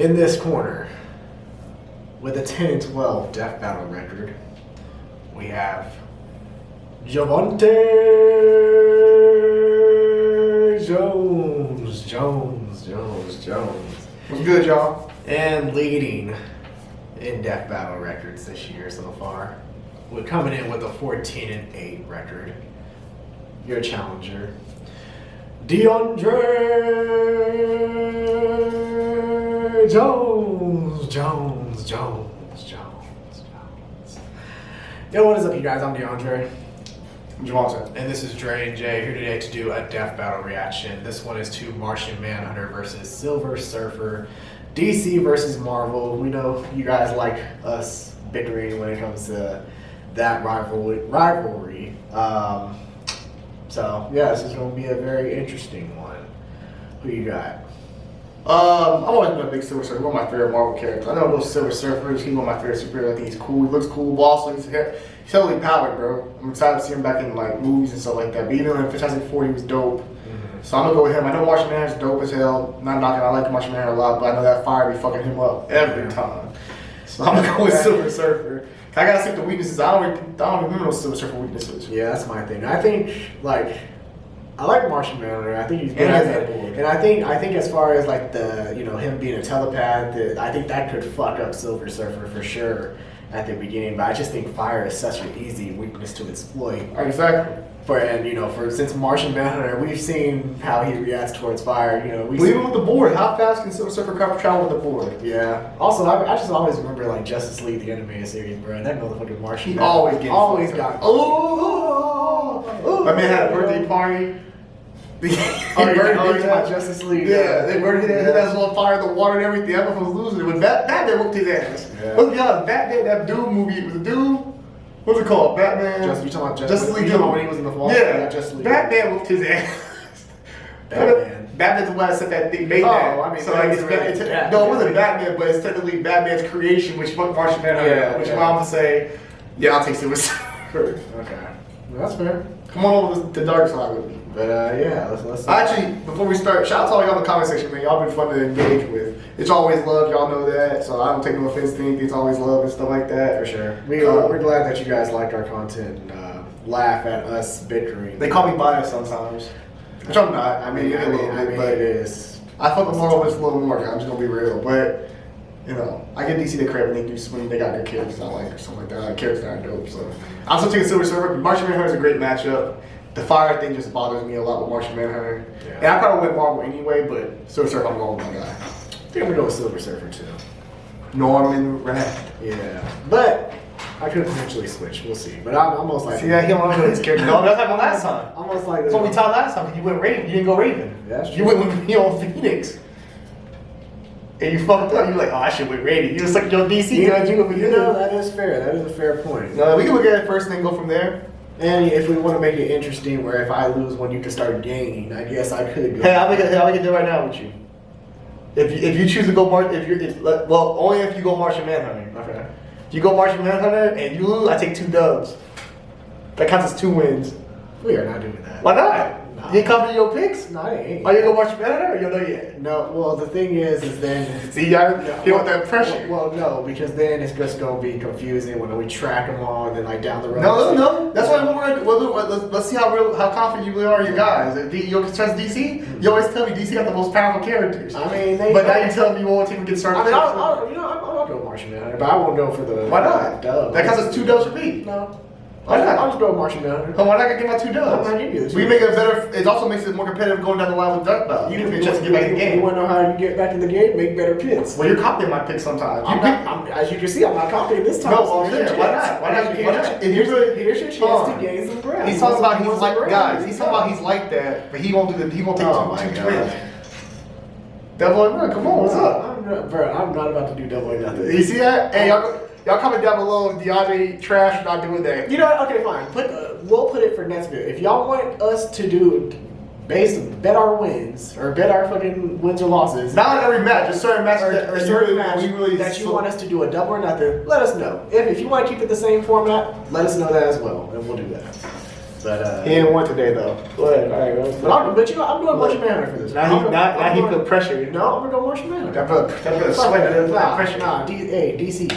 In this corner, with a 10-12 death battle record, we have Javante Jones. What's good, y'all? And leading in death battle records this year so far. We're coming in with a 14-8 record. Your challenger, DeAndre Jones. Yo, what is up, you guys? I'm DeAndre. I'm Javante. And this is Dre and Jay here today to do a death battle reaction. This one is to Martian Manhunter versus Silver Surfer. DC versus Marvel. We know you guys like us bickering when it comes to that rivalry. So yeah, this is going to be a very interesting one. Who you got? I've always been a big Silver Surfer. One of my favorite Marvel characters. I know those Silver Surfers. He's one of my favorite superheroes. I think he's cool. He looks cool. But also, he's totally powered, bro. I'm excited to see him back in like movies and stuff like that. But even in Fantastic Four, he was dope. So I'm gonna go with him. I know Martian Manhunter's dope as hell. Not knocking. I like Martian Manhunter a lot, but I know that fire be fucking him up every time. So I'm gonna go with Silver Surfer. I gotta see the weaknesses. I don't remember those Silver Surfer weaknesses. Yeah, that's my thing. I think I like Martian Manhunter. I think he's good And at he's it. that boy. And I think as far as like the him being a telepath, I think that could fuck up Silver Surfer for sure at the beginning. But I just think fire is such an easy weakness to exploit. Exactly. Since Martian Manhunter, we've seen how he reacts towards fire. Even with the board, how fast can Silver Surfer travel with the board? Yeah. Also, I just always remember like Justice League, the animated series, bro. That motherfucking Martian. He always got. Oh. My man had a birthday party. He burned my Justice League. Yeah, they burned it. Hit us on fire, the water and everything. Everyone was losing it. When Batman whooped his ass. Yeah. Let's be honest, Batman, that dude movie was a dude. What's it called? Batman. You talking about Justice League? You talking about when he was in the fall? Yeah, Justice League. Batman whooped his ass. Batman's the one that set that thing made that. I mean, so like it's no, it wasn't Batman, but it's technically Batman's creation, which fucked Martian Manhunter. Which allow him to say, yeah, I'll take Silver Surfer. Okay, well, that's fair. Come on over to the dark side with me. But yeah, let's. Actually, before we start, shout out to all y'all in the comment section, man. Y'all been fun to engage with. It's always love, y'all know that. So I don't take no offense to anything. It's always love and stuff like that. For sure. We're glad that you guys like our content and laugh at us bickering. They call me biased sometimes, which I'm not. I mean, it is. I fuck with Marvel just a little more. I'm just gonna be real, but I give DC the credit when they got good characters I like or something like that. I like characters that are dope. So I'm still taking Silver Surfer. Martian Manhunter is a great matchup. The fire thing just bothers me a lot with Martian Manhunter. Yeah. And I probably went Marvel anyway, but Silver Surfer, I'm going with my guy. I think I'm gonna go with Silver Surfer too. Norman Reed. Yeah, but I could potentially switch. We'll see. But I'm almost like. See that he don't know his character. No, that's like last time. Almost like. That's what we talked last time. You went Raven. You didn't go Raven. Yeah, that's true. You went with me on Phoenix. And you fucked up. You're like, oh, I should win Raven. You just like your DC. That is fair. That is a fair point. No, we can look at it first and then go from there. And if we want to make it interesting, where if I lose one, you can start gaining. I guess I could go. Hey, I'll make it right now with you. If you choose to go only if you go Martian Manhunter. Okay. If you go Martian Manhunter and you lose, I take 2 dubs. That counts as 2 wins. We are not doing that. Why not? You ain't confident in your picks? No, I ain't. Are you gonna go Martian Manhunter or you don't know yet? No. Well, the thing is then. See, you want that pressure. Well, no, because then it's just gonna be confusing when we track them all and then like down the road. No. That's why let's see how confident you really are in your guys. You trust DC? You always tell me DC got the most powerful characters. I mean, but now you tell me you won't take them get started. I mean, I'll go Martian Manhunter, but I won't go for the. Why not? Dub. That counts as 2 dubs for me. No. Why not? I'll just go Martian Manhunter. Why not get my 2 dubs? I'm not giving you this. We make it better. It also makes it more competitive going down the line with Duck Bell. You can just get back in the game. You want to know how you get back in the game? Make better picks. Well, you're copying my picks sometimes. As you can see, I'm not copying this time. No, why not? Why not? Here's your chance to gain some ground. He's talking about he's like guys. He's talking about he's like that, but he won't do the. He won't take too much wins. Devil or nothing. Come on, what's up? I'm not about to do double or nothing. You see that? Hey, y'all comment down below if DeAndre trash or not doing that. You know what? Okay, fine. We'll put it for next video. If y'all want us to do bet our wins or bet our fucking wins or losses. Not on every match, just certain matches that you want us to do a double or nothing. Let us know. If you want to keep it the same format, let us know that as well, and we'll do that. But He didn't want today though. Go ahead. All right, but you know, I'm doing Martian Manhunter for this. Now he feel pressure. No, I'm gonna go Martian Manhunter. That put a sweat. That pressure. Hey, DC.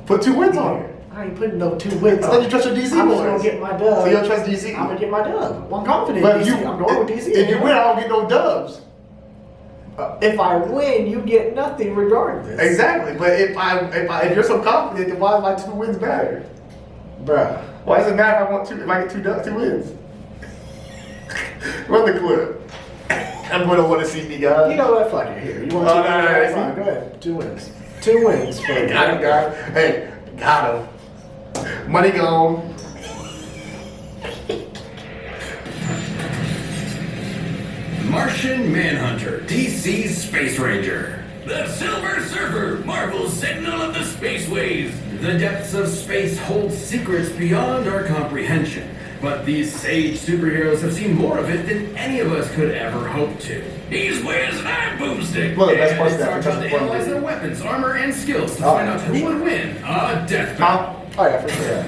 Put 2 wins on it. I ain't putting no 2 wins. I thought you trust your DC I'm boys. just gonna get my dub. So you don't trust DC? I'm gonna get my dub. I'm confident. But DC. I'm going with DC. If you win, I don't get no dubs. If I win, you get nothing regardless. Exactly. But if you're so confident, then why is my 2 wins matter? Bruh. Why does it matter if I get 2 wins? Run the clip. I'm gonna want to see me, guys. You know what? Fuck it. Here. You want Oh, 2 no, wins? no, no, Fine, go ahead. 2 wins. 2 wins. For Got him, guys. Hey, got him. Money gone. Martian Manhunter, DC's Space Ranger. The Silver Surfer, Marvel's Sentinel of the Spaceways. The depths of space hold secrets beyond our comprehension, but these sage superheroes have seen more of it than any of us could ever hope to. He's wears an iron boomstick. Well, that's part of It's our that. job to analyze their weapons, armor, and skills to find out who would win a death battle. Oh yeah, for sure.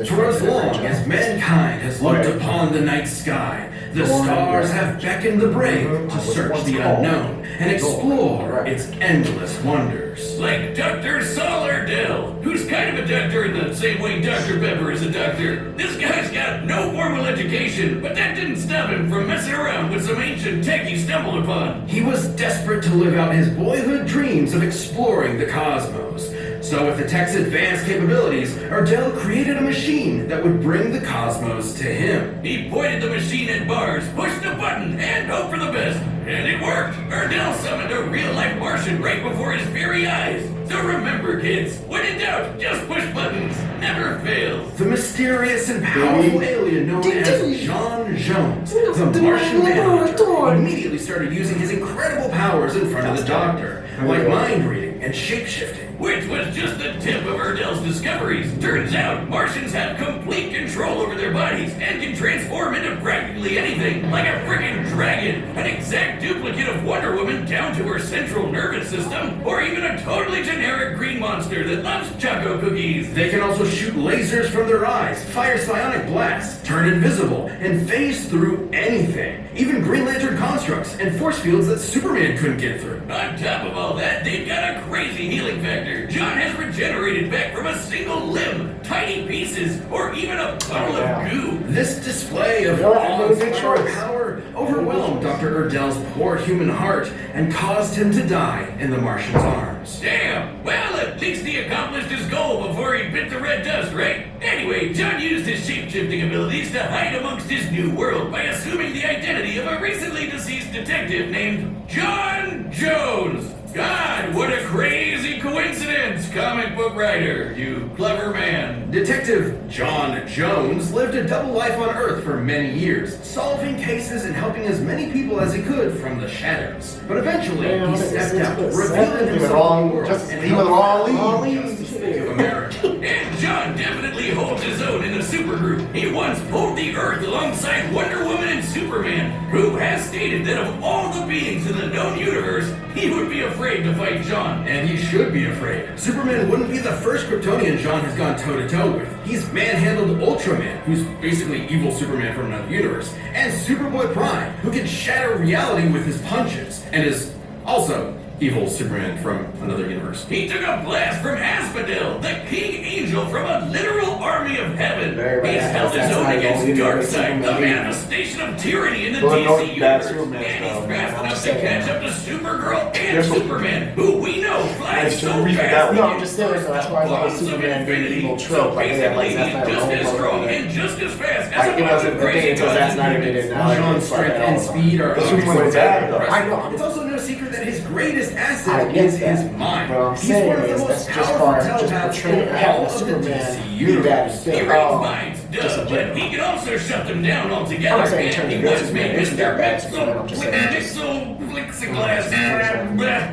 For as long as mankind has looked upon the night sky, the stars have beckoned the brave to search the unknown and explore its endless wonders. Like Dr. Solardell, who's kind of a doctor in the same way Dr. Pepper is a doctor. This guy's got no formal education, but that didn't stop him from messing around with some ancient tech he stumbled upon. He was desperate to live out his boyhood dreams of exploring the cosmos. So with the tech's advanced capabilities, Ardell created a machine that would bring the cosmos to him. He pointed the machine at Mars, pushed a button, and hoped for the best. And it worked. Ardell summoned a real-life Martian right before his very eyes. So remember, kids, when in doubt, just push buttons. Never fails. The mysterious and powerful alien known as John Jones, the Martian Manhunter, immediately started using his incredible powers in front of the Doctor, like mind reading and shape-shifting. Which was just the tip of Ardell's discoveries. Turns out, Martians have complete control over their bodies and can transform into practically anything, like a freaking dragon, an exact duplicate of Wonder Woman down to her central nervous system, or even a totally generic green monster that loves choco cookies. They can also shoot lasers from their eyes, fire psionic blasts, turn invisible, and phase through anything. Even Green Lantern constructs and force fields that Superman couldn't get through. On top of all that, they've got a crazy healing factor. John has regenerated back from a single limb, tiny pieces, or even a puddle of goo. This display of awe-inspiring power overwhelmed Dr. Ardell's poor human heart and caused him to die in the Martian's arms. Damn! Well, at least he accomplished his goal before he bit the red dust, right? Anyway, John used his shape-shifting abilities to hide amongst his new world by assuming the identity of a recently deceased detective named John Jones. God, what a crazy coincidence, comic book writer, you clever man. Detective John Jones lived a double life on Earth for many years, solving cases and helping as many people as he could from the shadows. But eventually, he stepped out, revealing himself to the world and he was wrong league. justice to America. And John definitely holds his own in the supergroup. He once pulled the Earth alongside Wonder Woman and Superman, who has stated that of all the beings in the known universe, he would be afraid to fight John. And he should be afraid. Superman wouldn't be the first Kryptonian John has gone toe-to-toe with. He's manhandled Ultraman, who's basically evil Superman from another universe, and Superboy Prime, who can shatter reality with his punches, and is also evil Superman from another universe. He took a blast from Asphodel, the king angel from a literal army of heaven. He's held his own against Darkseid, the manifestation of tyranny in the DC universe. And he's fast enough to catch up to Supergirl and Superman, who we know flies so fast. No, I'm just saying, so that's why I love Superman being an evil trope. Like, yeah, like, that's not just as strong like, and just as fast like, as it wasn't the thing until that's not even it now. John's strength and speed are Superman's bad, though. I know. It's also no secret that his greatest I asset get is that. his mind. But I'm He's saying one of the is most that's just powerful far as just telepaths portraying in all having of the Superman DC be universe. bad He thing. reads minds, just duh, in but general. he can also shut them down I'm altogether. not saying And turn he the once good made Superman isn't Mr. that bad, so I'm just saying.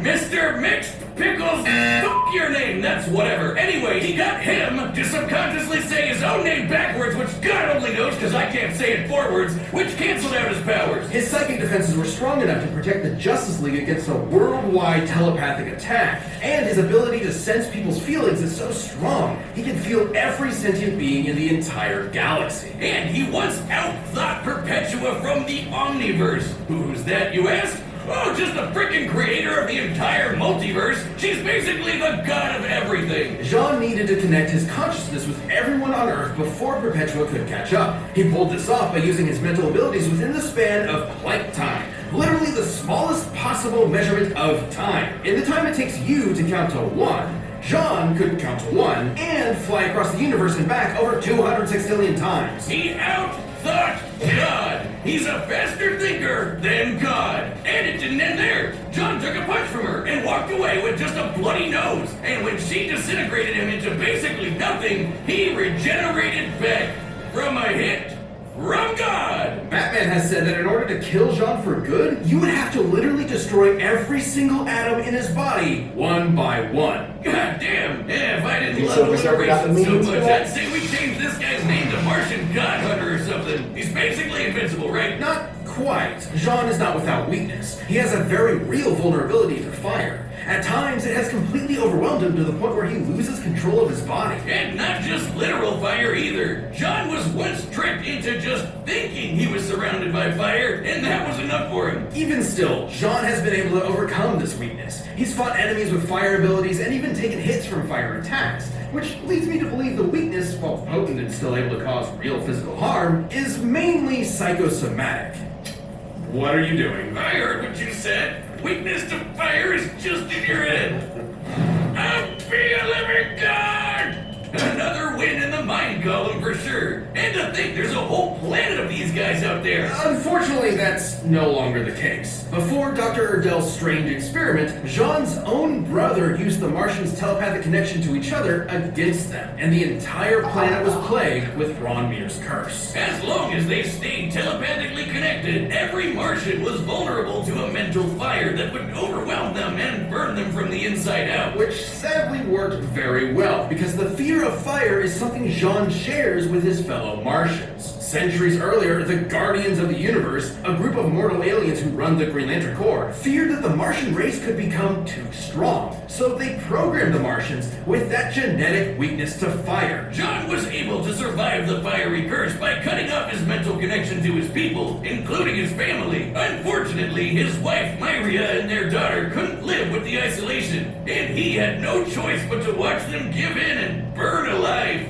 Mr. Mixed Pickles, fuck your name, that's whatever. Anyway, he got him to subconsciously say his own name backwards, which God only knows because I can't say it forwards, which canceled out his powers. His psychic defenses were strong enough to protect the Justice League against a worldwide telepathic attack, and his ability to sense people's feelings is so strong, he can feel every sentient being in the entire galaxy. And he once outthought Perpetua from the Omniverse. Who's that, you ask? Oh, just the freaking creator of the entire multiverse. She's basically the god of everything. Jean needed to connect his consciousness with everyone on Earth before Perpetua could catch up. He pulled this off by using his mental abilities within the span of Planck time. Literally the smallest possible measurement of time. In the time it takes you to count to 1, Jean could count to 1 and fly across the universe and back over 200 sextillion times. He outthought God. He's a faster thinker than God. And it didn't end there. John took a punch from her and walked away with just a bloody nose. And when she disintegrated him into basically nothing, he regenerated back from a hit from God. Batman has said that in order to kill Jean for good, you would have to literally destroy every single atom in his body, one by one. God damn. Yeah, if I didn't You love Silver him Surfer got the racing so memes for much, that? I'd say we change this guy's name to Martian God Hunter or something. He's basically invincible, right? Not quite. Jean is not without weakness. He has a very real vulnerability to fire. At times, it has completely overwhelmed him to the point where he loses control of his body. And not just literal fire either. John was once tricked into just thinking he was surrounded by fire, and that was enough for him. Even still, Jean has been able to overcome this weakness. He's fought enemies with fire abilities and even taken hits from fire attacks, which leads me to believe the weakness, while potent and still able to cause real physical harm, is mainly psychosomatic. What are you doing? I heard what you said. Weakness to fire is just in your head. I'll be a living god! Another win in the mind column for sure. And to think there's a whole planet of these guys out there. Unfortunately, that's no longer the case. Before Dr. Erdell's strange experiment, Jean's own brother used the Martians' telepathic connection to each other against them, and the entire planet was plagued with Ronmir's curse. As long as they stayed telepathically connected, every Martian was vulnerable to a mental fire that would overwhelm them and burn them from the inside out. Which sadly worked very well, because the fear of fire is something Jean shares with his fellow Martians. Centuries earlier, the Guardians of the Universe, a group of mortal aliens who run the Green Lantern Corps, feared that the Martian race could become too strong. So they programmed the Martians with that genetic weakness to fire. John was able to survive the fiery curse by cutting off his mental connection to his people, including his family. Unfortunately, his wife Myria and their daughter couldn't live with the isolation, and he had no choice but to watch them give in and burn alive.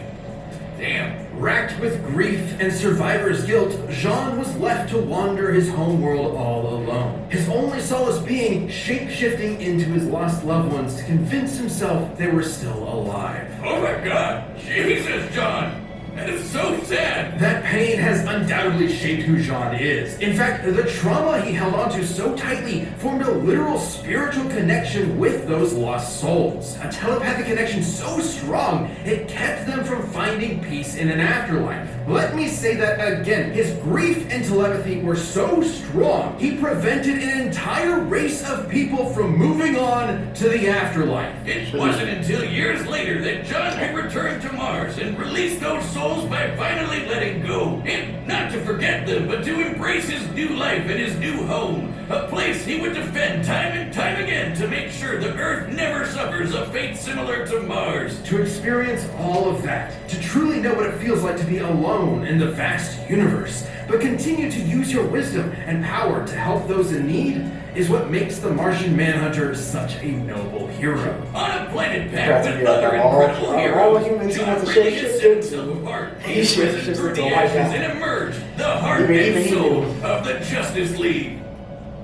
Damn. Racked with grief and survivor's guilt, Jean was left to wander his homeworld all alone. His only solace being shape-shifting into his lost loved ones to convince himself they were still alive. Oh my god! Jesus, John! That is so sad! That pain has undoubtedly shaped who Jean is. In fact, the trauma he held onto so tightly formed a literal spiritual connection with those lost souls. A telepathic connection so strong, it kept them from finding peace in an afterlife. Let me say that again. His grief and telepathy were so strong, he prevented an entire race of people from moving on to the afterlife. It wasn't until years later that John could return to Mars and release those souls by finally letting go. And not to forget them, but to embrace his new life and his new home. A place he would defend time and time again to make sure the Earth never suffers a fate similar to Mars. To experience all of that, to truly know what it feels like to be alone in the vast universe, but continue to use your wisdom and power to help those in need, is what makes the Martian Manhunter such a noble hero. On a planet Got packed to with be like other that. All incredible heroes, humans John want to really shit has set shit himself apart. He He's shit risen shit through the like ashes that. and emerged the heart Even and soul even. of the Justice League.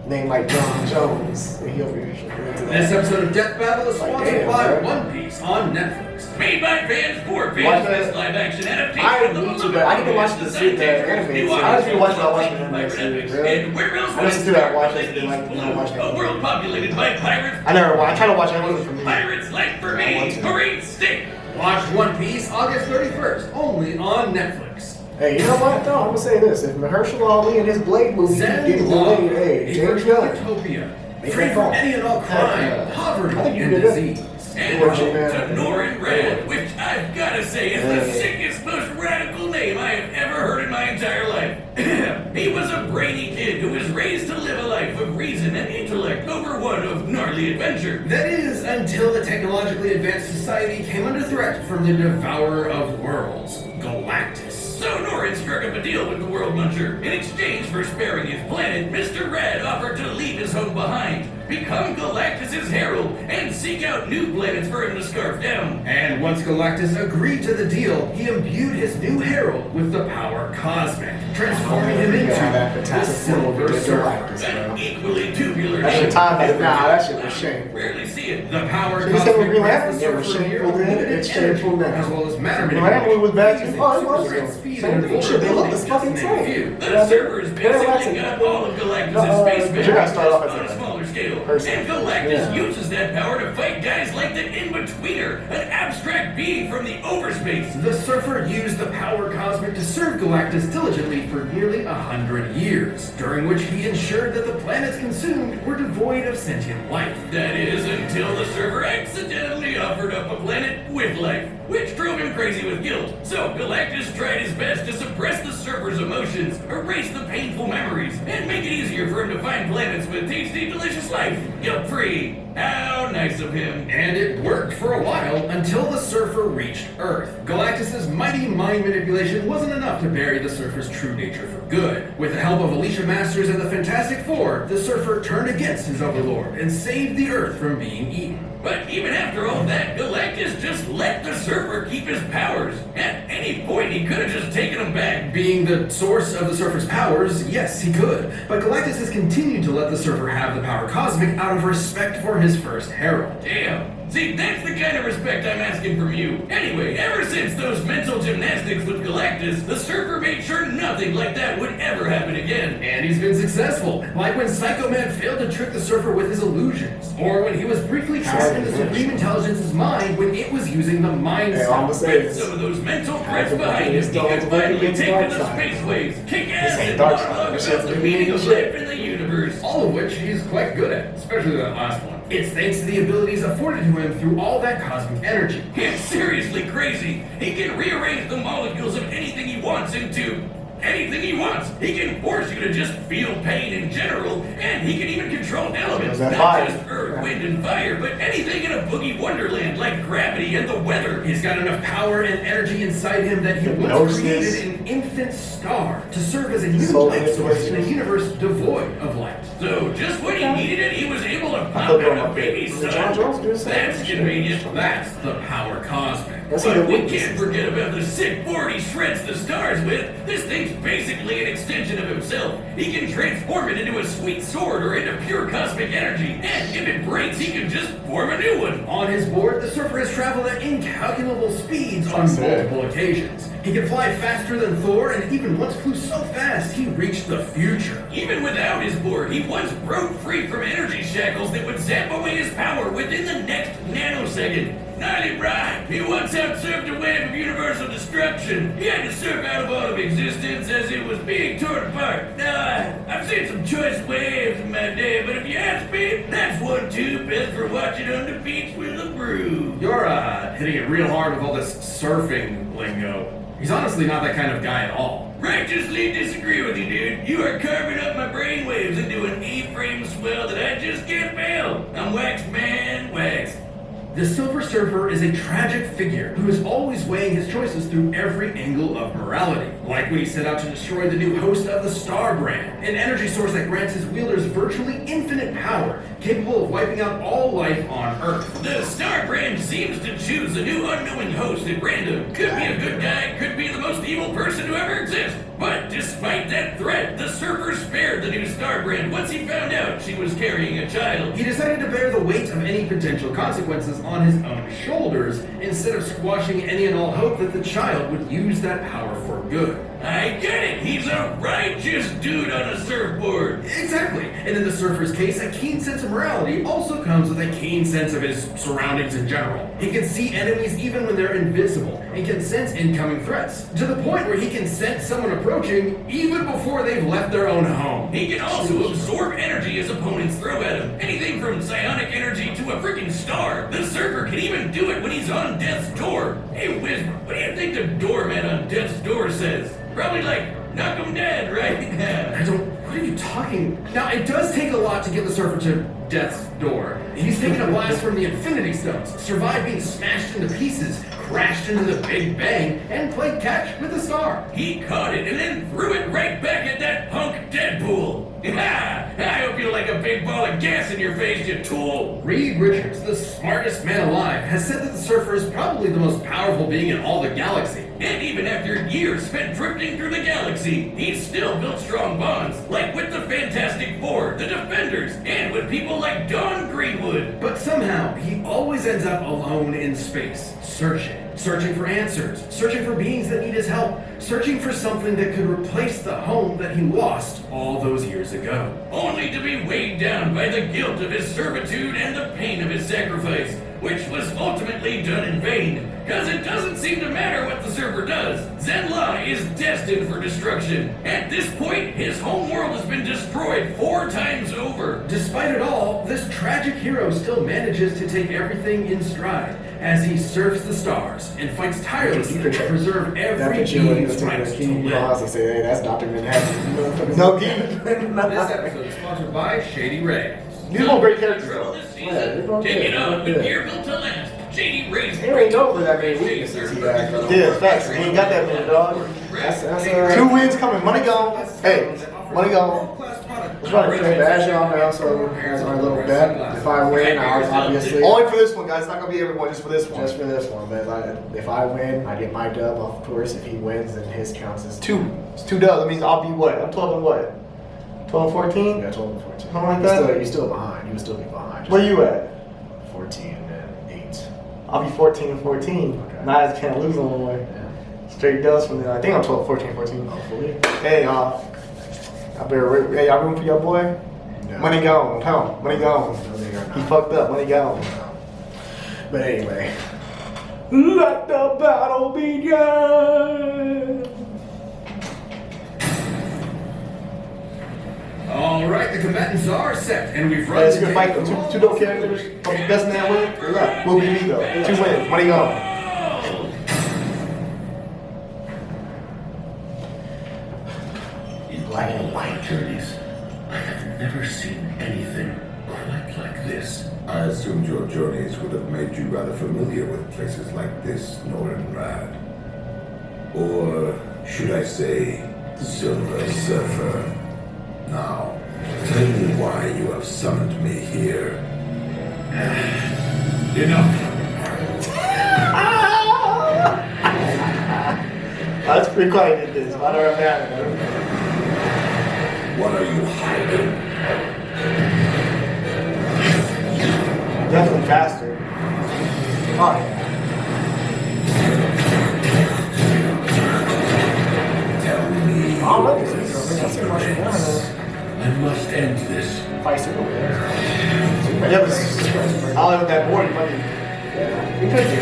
Name like John Jones. He over here. This episode of Death Battle is Like, sponsored damn, by bro. One Piece on Netflix. Made by fans for Watch fans, that. this live action adaptation I of the need to, beloved but I need to watch series, the shit, the Side anime. Takers, I just need to watch the Pirate anime series, Epics. really. And where else I listened to that, watch it, East like, Blue, you know, watch that. a world populated by pirates. I never watch. I try to watch everything from me. Pirates like for I want me, to. Marine Stick. Watch One Piece August 31st, only on Netflix. Hey, you know what? No, I'm gonna say this: if Mahershala Ali and his Blade movie keep Zen getting Law, delayed, hey, a James virtual Gunn. utopia, Make free that from fall. any and all crime, Yeah. poverty, I think you and did it. disease. And Watch home it, man. to Norin Rad, which I've gotta say is the Hey. sickest, most radical name I have ever heard in my entire is to live a life of reason and intellect over one of gnarly adventure. That is, until the technologically advanced society came under threat from the devourer of worlds, Galactus. So Norrin struck up a deal with the World Muncher. In exchange for sparing his planet, Mr. Red offered to leave his home behind, become Galactus's herald, and seek out new planets for him to scarf down. And once Galactus agreed to the deal, he imbued his new herald with the power cosmic, transforming him into that the fantastic world Silver with Surfer. Galactus, An bro. equally tubular That shit shape. time back now. That shit was shameful. Rarely see it. The power Should've said cosmic Green grants the Lantern, Surfer yeah, near shameful then, unlimited it's energy, shameful now. as well as matter Green Lantern was bad too. Oh, it was. super speed Same and thing. Shit, they look the vulnerability, fucking just to name a same. few. The server's basically got all of Galactus' space but you gotta start off as on a a smaller scale. person. And Galactus Yeah. uses that power to fight guys like the In-Betweener, an abstract being from the overspace. The Surfer used the power cosmic to serve Galactus diligently for nearly 100 years, during which he ensured that the planets consumed were devoid of sentient life. That is, until the server accidentally offered up a planet with life, which drove him crazy with guilt. So Galactus tried his best to suppress the server's emotions, erase the painful memories, and make it easier for him to find planets with tasty, delicious life, guilt-free. How nice of him. And it worked for a while until the Surfer reached Earth. Galactus's mighty mind manipulation wasn't enough to bury the Surfer's true nature for good. With the help of Alicia Masters and the Fantastic Four, the Surfer turned against his overlord and saved the Earth from being eaten. But even after all that, Galactus just let the server keep his powers. At any point, he could have just taken them back. Being the source of the Surfer's powers, yes, he could. But Galactus has continued to let the Surfer have the power cosmic out of respect for his first herald. Damn. See, that's the kind of respect I'm asking from you. Anyway, ever since those mental gymnastics with Galactus, the server made sure nothing like that would ever happen again. And he's been successful, like when Psycho Man failed to trick the Surfer with his illusions, or when he was briefly trapped in the Supreme Intelligence's mind when it was using the Mind Hey, Stone. I'm gonna say With this. some of those mental How's threats it behind working? him, It's he the could ultimate finally against take to dark the side. space waves, kick ass, ain't and dark side. monologue This about shit's the the meaning of shit. life in the universe. All of which he's quite good at, especially that last one. It's thanks to the abilities afforded to him through all that cosmic energy. It's seriously crazy. He can rearrange the molecules of anything he wants into anything he wants. He can force you to just feel pain in general, and he can even control elements, that not fire. just earth, wind, and fire, but anything in a boogie wonderland like gravity and the weather. He's got enough power and energy inside him that he once Hypnosis. created an infant star to serve as a Soul new light source in a manipulation. universe devoid of light. So just when he needed it, he was able to pop thought they were out a my baby favorite. son. John Jones do the same That's shit. convenient. That's the power cosmic. That's But either we witness. can't forget about the sick board he shreds the stars with. This thing's basically an extension of himself. He can transform it into a sweet sword or into pure cosmic energy. And if it breaks, he can just form a new one. On his board, the Surfer has traveled at incalculable speeds on That's it. multiple occasions. He can fly faster than Thor, and even once flew so fast he reached the future. Even without his board, he once broke free from energy shackles that would zap away his power within the next nanosecond. Gnarly right. He once outsurfed a wave of universal destruction. He had to surf out of all of existence as it was being torn apart. Now, I've seen some choice waves in my day, but if you ask me, that's one too best for watching on the beach with a brew. You're hitting it real hard with all this surfing lingo. He's honestly not that kind of guy at all. Righteously disagree with you, dude. You are carving up my brainwaves into an E-frame swell that I just can't fail. I'm waxed, man, waxed. The Silver Surfer is a tragic figure who is always weighing his choices through every angle of morality. Like when he set out to destroy the new host of the Star Brand, an energy source that grants his wielders virtually infinite power, capable of wiping out all life on Earth. The Star Brand seems to choose a new unknowing host at random. Could be a good guy, could be the most evil person to ever exist. But despite that threat, the Surfer spared the new Star Brand once he found out she was carrying a child. He decided to bear the weight of any potential consequences on his own shoulders, instead of squashing any and all hope that the child would use that power for good. I get it. He's a righteous dude on a surfboard. Exactly. And in the Surfer's case, a keen sense of morality also comes with a keen sense of his surroundings in general. He can see enemies even when they're invisible, and can sense incoming threats, to the point where he can sense someone approaching even before they've left their own home. He can also absorb energy his opponents throw at him. Anything from psionic energy to a freaking star. The Surfer can even do it when he's on death's door. Hey, Wiz, what do you think the doorman on death's door says? Probably like, knock him dead, right? I don't What are you talking? Now, it does take a lot to get the Surfer to death's door. He's taken a blast from the Infinity Stones, survived being smashed into pieces, crashed into the Big Bang, and played catch with the star. He caught it and then threw it right back at that punk Deadpool. Ha! I hope you like a big ball of gas in your face, you tool. Reed Richards, the smartest man alive, has said that the Surfer is probably the most powerful being in all the galaxy. And even after years spent drifting through the galaxy, he's still built strong bonds, like with the Fantastic Four, the Defenders, and with people like Dawn Greenwood. But somehow, he always ends up alone in space, searching for answers, searching for beings that need his help, searching for something that could replace the home that he lost all those years ago. Only to be weighed down by the guilt of his servitude and the pain of his sacrifice, which was ultimately done in vain, because it doesn't seem to matter what the Surfer does. Zenla is destined for destruction. At this point, his home world has been destroyed 4 times over. Despite it all, this tragic hero still manages to take everything in stride as he surfs the stars and fights tirelessly to preserve That every picture when he was being's taking rights the to key, you live. honestly say, hey, that's Dr. Manhattan. No, This episode is sponsored by Shady Ray. these are great characters Control though. this season. Yeah, they're both Take it good. on They're with good. gear built to last. JD Ray's He ain't know that many weaknesses he had, though. Yeah, facts. He ain't got that many, dog. That's 2 wins coming. Money gone. Hey, money gone. I'm trying to play Bash on now, so that's my little bet. If I win, I'll obviously. Only for this one, guys. It's not gonna be everyone. Just for this one. Just for this one, but if I win, I get my dub, of course. If he wins, then his counts as 2. It's 2 dubs. That means I'll be what? I'm 12 and what? 12 and 14. Yeah, 12 and 14. Something like that? You're still behind. You would still be behind. Where you at? 14 and 8. I'll be 14 and 14. Okay. Now I just can't lose no more. Yeah. Straight dubs from there. I think I'm 12, 14, 14. Hopefully. Hey, hey, y'all room for your boy? No. Money gone. Hell, money gone. No, they are not. He fucked up. Money gone. But anyway. Let the battle begin. All right, the combatants are set, and we've run It's the gonna fight tape. two dope characters. Best man win. Good luck. Will be me though. 2 wins. Money gone. In black and white journeys, I have never seen anything quite like this. I assumed your journeys would have made you rather familiar with places like this, Nordenrad. Or should I say, Silver Surfer? Now, tell me why you have summoned me here. Enough. That's pretty quiet in this. I don't know. What are you hiding? Definitely faster. Oh yeah. Tell me. I don't know this either. I see Martian Manhunter. I must end this. Fight Superman. Yeah, but I'll have that board money. Yeah, we could do.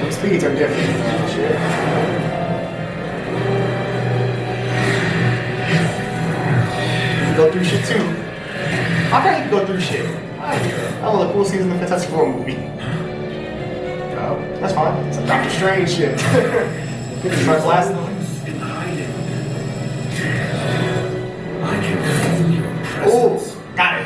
The speeds are different. Shit. You go through shit too. I can't even go through shit. That was a cool season of the Fantastic Four movie. No, That's fine. it's a Doctor Strange shit. Starts lasting. In hiding. I can feel your Oh, presence. got it.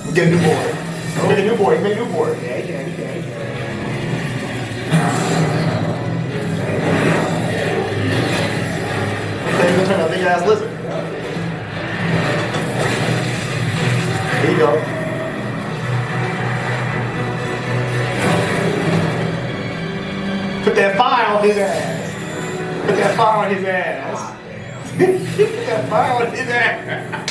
We get a new board. We get a new board. We get a new board. Yeah, he can, he can, he can. Then you're gonna turn a big ass lizard. There you go. Put that fire on his ass. Put that fire on his ass. Put that fire on his ass.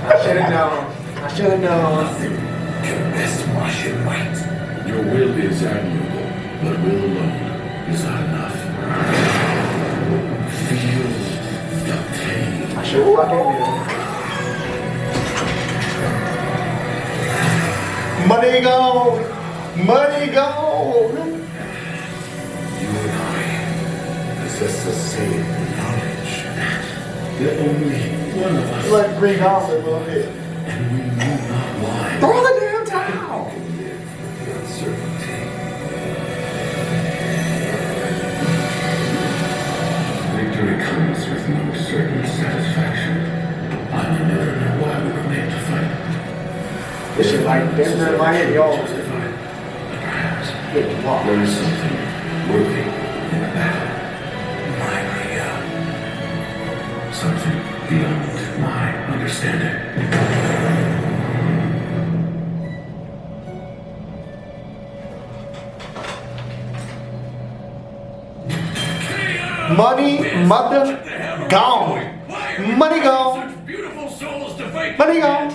I should have known. I should have known. Best Martian white. Your will is admirable, but will alone is not enough. Feel the pain. I should have fucking knew. Money gone. Money gone. You and I possess the same knowledge. That only one of us, Like Green Goblin a little bit. and we knew not why. Throw the damn towel. Can live with the uncertainty. like Denver and Miami, y'all. Justified. But perhaps Good luck. there is something worthy in the battle. My reality. Something beyond my understanding. Money, mother, gone. Money gone. Such beautiful souls to fight. Money gone.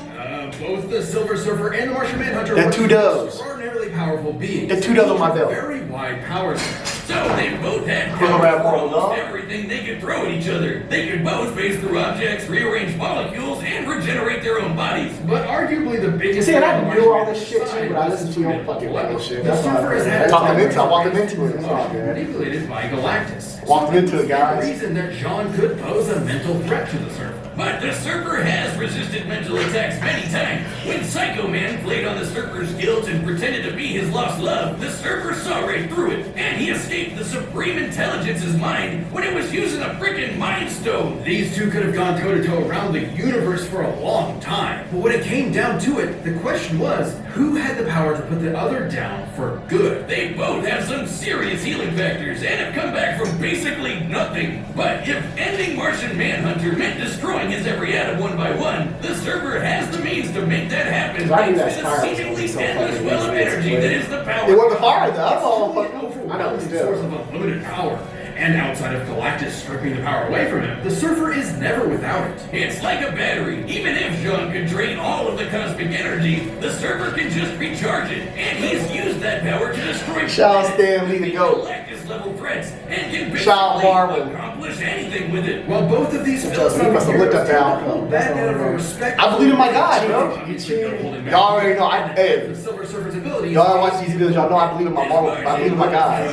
Both the Silver Surfer and the Martian Manhunter They're were two doves. extraordinarily powerful beings. They're two doves on my belt. Very wide powers. So they both had Quill power Rat for Marvel, almost dog. everything they could throw at each other. They could both phase through objects, rearrange molecules, and regenerate their own bodies. But arguably the biggest. See, and I threat on the knew all Martian this shit too, but I listened to your Manhunter's fucking side was bullshit. The That's Surfer has had I walked him into it. It's all good. manipulated by Galactus. Walked him into it, The guys. reason that Jean could pose a mental threat to the Surfer. But the Surfer has resisted mental attacks many times. When Psycho Man played on the Surfer's guilt and pretended to be his lost love, the Surfer saw right through it, and he escaped the Supreme Intelligence's mind when it was using a freaking Mind Stone. These two could have gone toe-to-toe around the universe for a long time. But when it came down to it, the question was, who had the power to put the other down for good? They both have some serious healing factors and have come back from basically nothing. But if ending Martian Manhunter meant destroying his every atom one by one, the Surfer has the means to make that happen. I knew Thanks that to the fire was seemingly so endless fucking well of easy to energy explain. that is the power. It wasn't the fire though. That's all. It's Fucking. an overwhelming I know, still. source of unlimited power. And outside of Galactus stripping the power away from him, the Surfer is never without it. It's like a battery. Even if Jean could drain all of the cosmic energy, the Surfer can just recharge it. And he's used that power to destroy Shout out Stan Lee to go. Galactus level threats and can Shout out basically Marvel. accomplish anything with it. While both of these He philosophical must have looked up heroes that tend to hold That's that all out of a right. respect. I believe in my guy, bro. Y'all already know. Hey, The Silver Surfer's ability. y'all watch these videos. Y'all know I believe in my Marvel. I believe in my guy.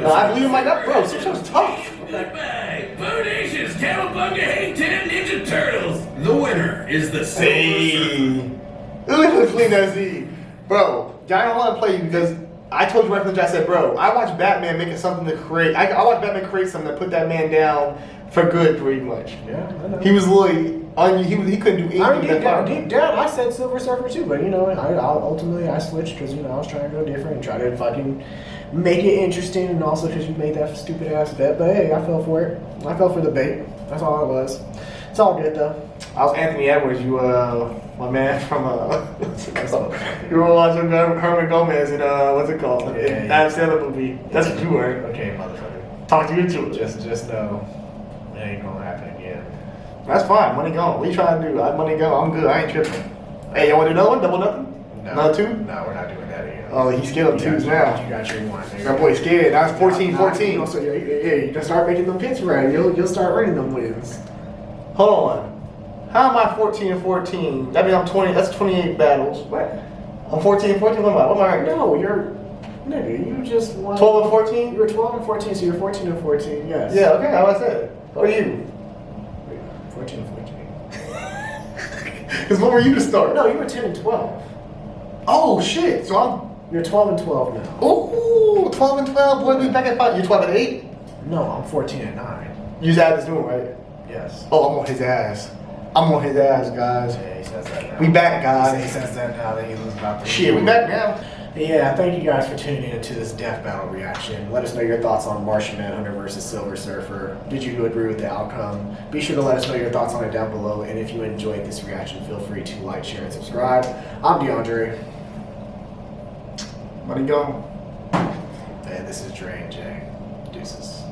No, I believe in my guy, bro. Some show's tough. Goodbye. Bodacious, Cowabunga, Hang 10 Ninja Turtles. The winner is the Silver Surfer. Look at clean that Z. Bro, I don't want to play you because I told you right from the jump, I said, bro, I watched Batman making something to create. I watched Batman create something that put that man down for good, pretty much. Yeah, I know. He was literally, he couldn't do I anything mean, that deep down, I said Silver Surfer too, but you know, ultimately I switched because I was trying to go different and try to fucking make it interesting, and also because you made that stupid ass bet. But hey, I fell for it. I fell for the bait. That's all it was. It's all good though. I was Anthony Edwards, my man from what's it called? You were watching Herman Gomez in what's it called? Yeah, Adam Sandler movie. That's what you were. Okay, motherfucker. Talk to you too. Just know it ain't gonna happen again. That's fine. Money gone. What you trying to do? Money gone. I'm good. I ain't tripping. Hey, you want to do another one? Double nothing? No, Another two? No, we're not doing that again. Oh, he's scared of twos now. You got your one. Nigga. That boy scared. Now it's 14-14. So yeah, you just start making them picks right. You'll start winning them wins. Hold on. How am I 14-14? That means I'm 20. That's 28 battles. What? I'm 14-14. What am I? What am I? No, nigga, you just won. 12 and You 14? were 12 and 14, so you're 14 and 14. Yes. Yeah. Okay. How I said. What are you? 14 and 14. Because what were you to start? No, you were 10 and 12. Oh shit. So You're 12 and 12 now. I'm. Ooh, 12 and 12. Boy, we back at 5. You're 12 and 8. No, I'm 14 and 9. You just added this new one, right? Yes. Oh, I'm on his ass. I'm on his ass, guys. Yeah, he says that now. We back, He guys. says that now that he was about to. Shit, we back now. Yeah, thank you guys for tuning in to this death battle reaction. Let us know your thoughts on Martian Manhunter versus Silver Surfer. Did you agree with the outcome? Be sure to let us know your thoughts on it down below. And if you enjoyed this reaction, feel free to like, share, and subscribe. I'm DeAndre. Money gone. And this is Dre and Jay. Deuces.